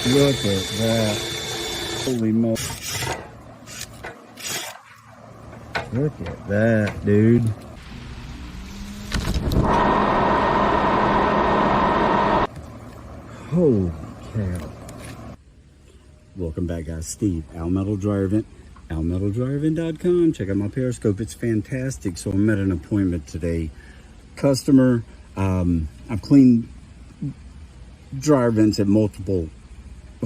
Look at that. Holy moly. Look at that, dude. Holy cow. Welcome back, guys. Steve, Al Metal Dryer Vent, almetaldryervent.com. Check out my Periscope. It's fantastic. So I'm at an appointment today. Customer, I've cleaned dryer vents at multiple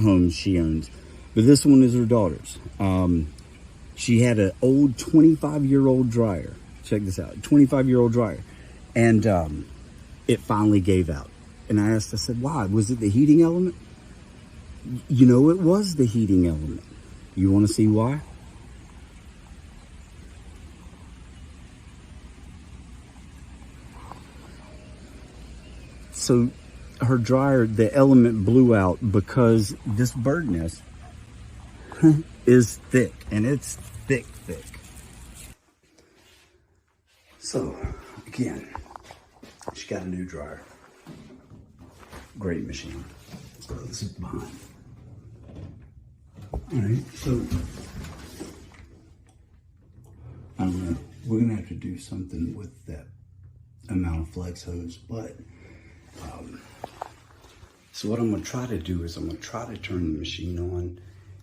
homes she owns, but this one is her daughter's. She had an old 25-year-old dryer. Check this out, 25-year-old dryer. And it finally gave out. And I asked, I said, why? Was it the heating element? You know, it was the heating element. You want to see why? So her dryer, the element blew out because this bird nest is thick, and it's thick. So again, she got a new dryer. Great machine. Let's go to the zip behind. All right, so we're gonna have to do something with that amount of flex hose, but so what I'm gonna try to do is I'm gonna try to turn the machine on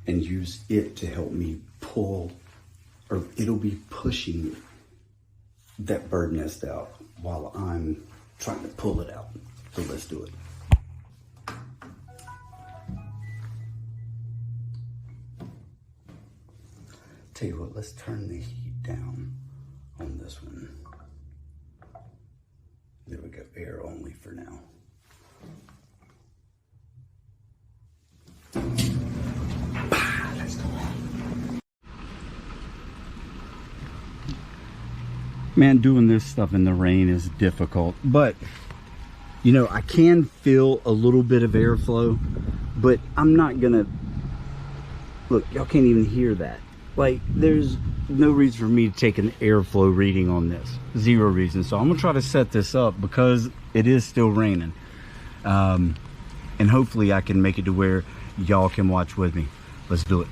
and use it to help me pull, or it'll be pushing that bird nest out while I'm trying to pull it out. So let's do it. Tell you what, let's turn the heat down on this one. There we go, air only for now. Let's go. Man, doing this stuff in the rain is difficult, but you know, I can feel a little bit of airflow, but I'm not gonna, look, y'all can't even hear that. Like, there's no reason for me to take an airflow reading on this. Zero reason. So I'm gonna try to set this up because it is still raining. And hopefully I can make it to where y'all can watch with me. Let's do it.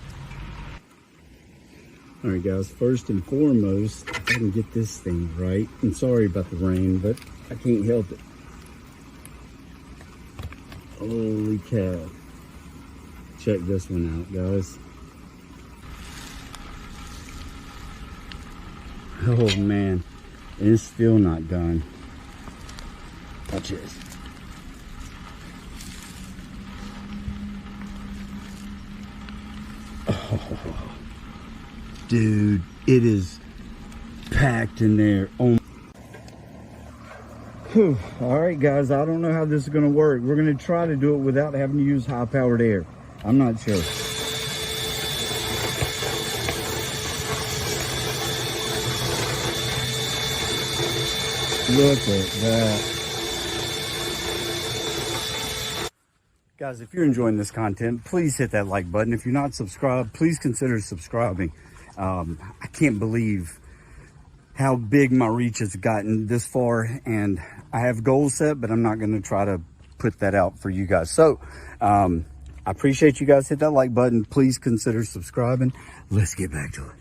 All right, guys, first and foremost, if I can get this thing right, and sorry about the rain, but I can't help it. Holy cow. Check this one out, guys. Oh man, it's still not done. Watch this. Oh, dude, it is packed in there. Oh. Whew. All right, guys, I don't know how this is going to work. We're going to try to do it without having to use high-powered air. I'm not sure. Look at that. Guys, if you're enjoying this content, please hit that like button. If you're not subscribed, please consider subscribing. I can't believe how big my reach has gotten this far, and I have goals set, but I'm not going to try to put that out for you guys. So I appreciate you guys. Hit that like button. Please consider subscribing. Let's get back to it.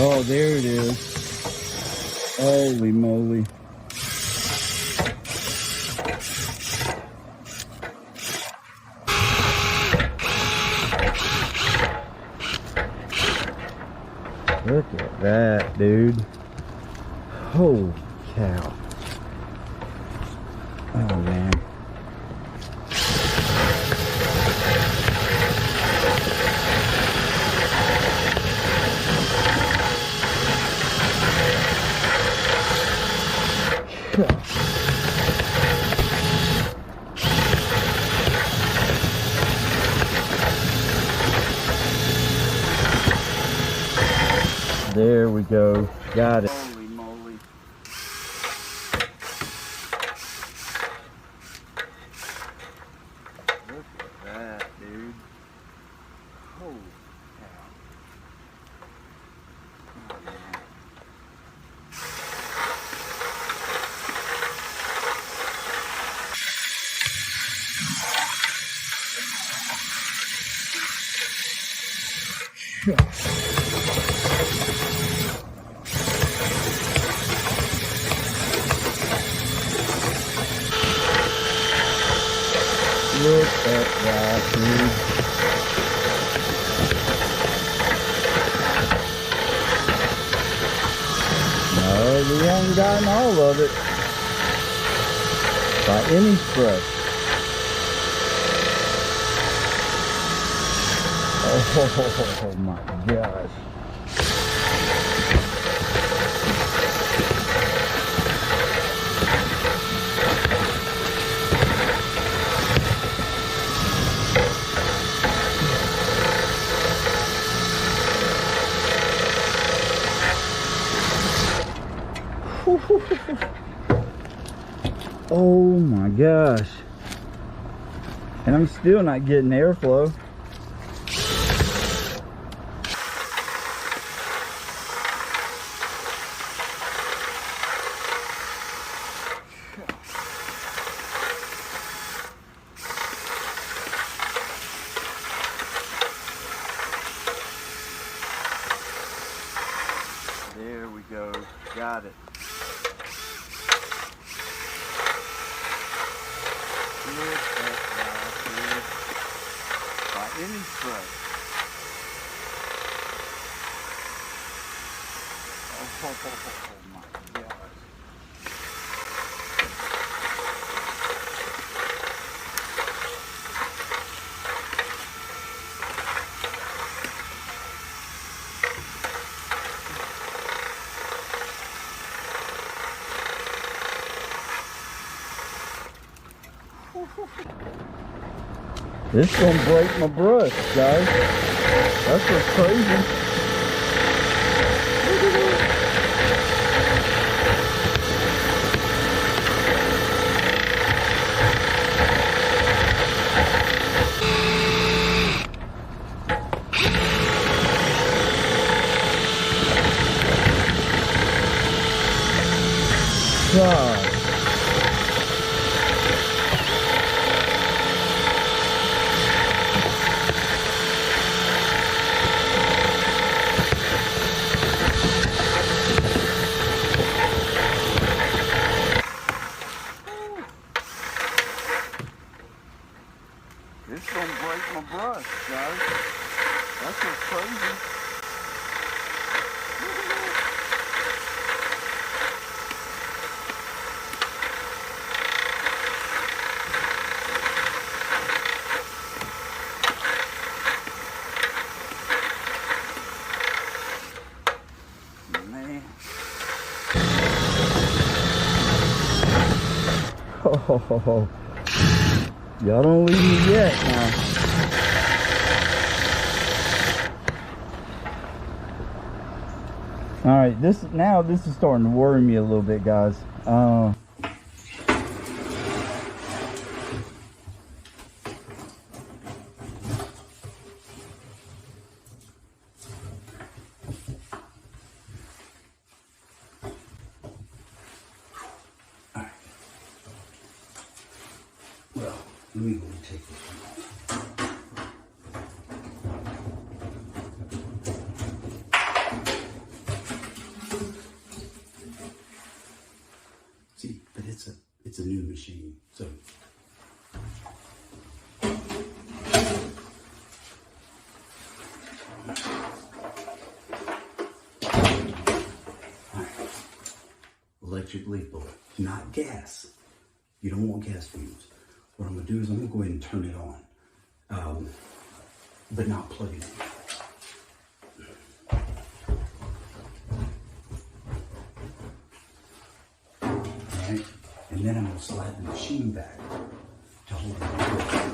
Oh, there it is. Holy moly. Look at that, dude. Holy cow. Oh, man. There we go. Got it. Holy moly. Look at that, dude. Holy cow. Oh, man. Look at that, dude. No, we haven't gotten all of it by any stretch. Oh my gosh. Oh my gosh. And I'm still not getting airflow. There we go. Got it. Look at that, dude. By any stretch. Oh my gosh. This is gonna break my brush, guys. That's what's crazy. God. This is gonna break my brush, guys. That's what's crazy. Man. Oh. Y'all don't leave me yet now. Alright, this is starting to worry me a little bit, guys. Well, let me go and take this one off. See, but it's a new machine, so. Electric leaf blower, not gas. You don't want gas fumes. What I'm gonna do is I'm gonna go ahead and turn it on, but not plug it in. Alright, and then I'm gonna slide the machine back to hold it in place.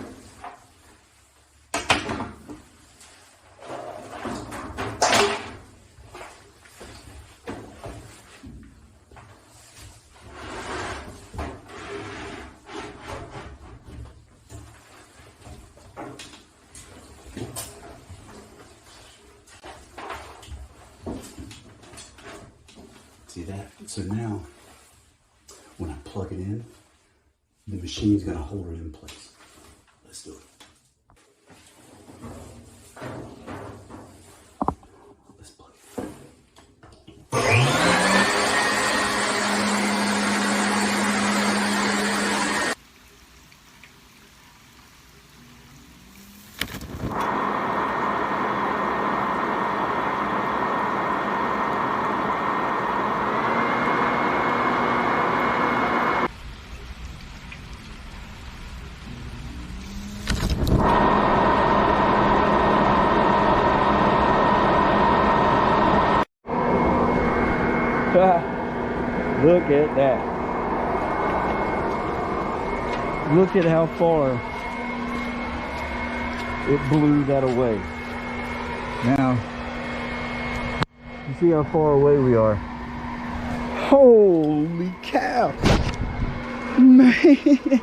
See that? So now, when I plug it in, the machine's gonna hold it in place. Let's do it. Let's plug it in. Look at that. Look at how far it blew that away. Now, you see how far away we are. Holy cow. Man.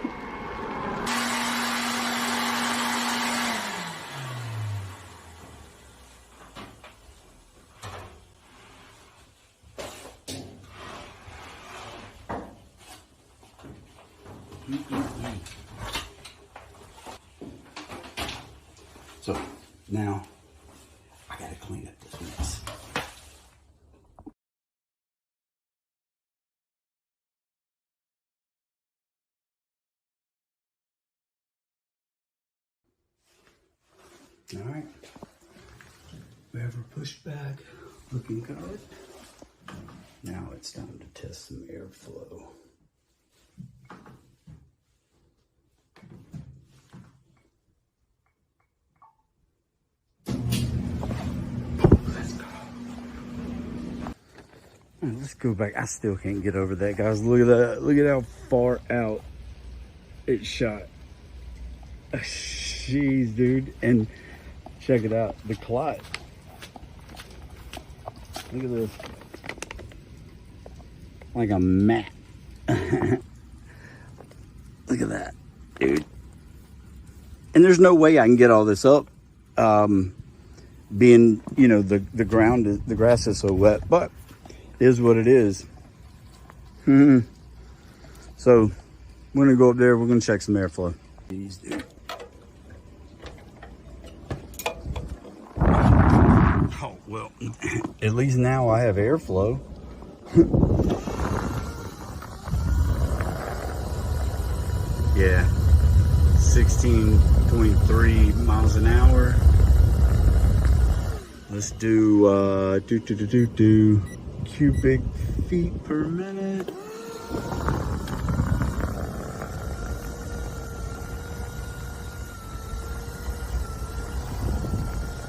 So now I gotta clean up this mess. All right, whoever pushed back, looking good. Now it's time to test some airflow. Let's go back. I still can't get over that, guys. Look at that. Look at how far out it shot. Jeez, dude. And check it out. The clot. Look at this. Like a mat. Look at that, dude. And there's no way I can get all this up. Being, you know, the ground, the grass is so wet. But is what it is. So we're gonna go up there. We're gonna check some airflow. These, dude. Oh well, at least now I have airflow. Yeah, 16.3 miles an hour. Let's do cubic feet per minute.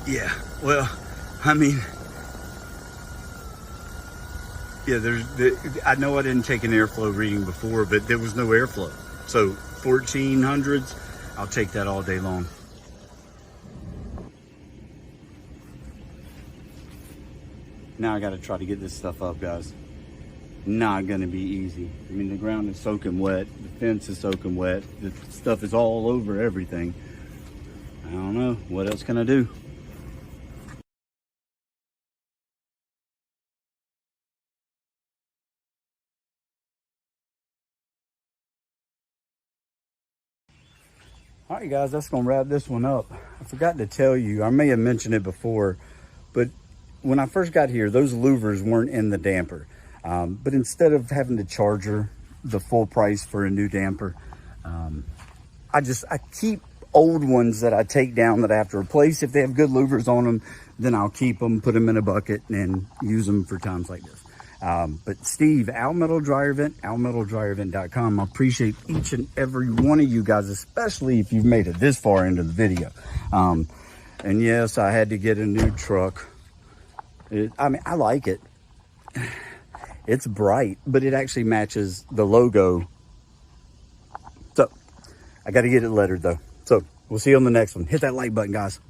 Yeah, well, I mean, yeah, I know I didn't take an airflow reading before, but there was no airflow. So 1400s, I'll take that all day long. Now I got to try to get this stuff up, guys. Not going to be easy. I mean, the ground is soaking wet. The fence is soaking wet. The stuff is all over everything. I don't know. What else can I do? All right, guys, that's going to wrap this one up. I forgot to tell you, I may have mentioned it before, but when I first got here, those louvers weren't in the damper. But instead of having to charge her the full price for a new damper, I keep old ones that I take down that I have to replace. If they have good louvers on them, then I'll keep them, put them in a bucket, and use them for times like this. But Steve, Al Metal Dryer Vent, almetaldryervent.com. I appreciate each and every one of you guys, especially if you've made it this far into the video. And yes, I had to get a new truck. I mean, I like it. It's bright, but it actually matches the logo. So I got to get it lettered though. So we'll see you on the next one. Hit that like button, guys.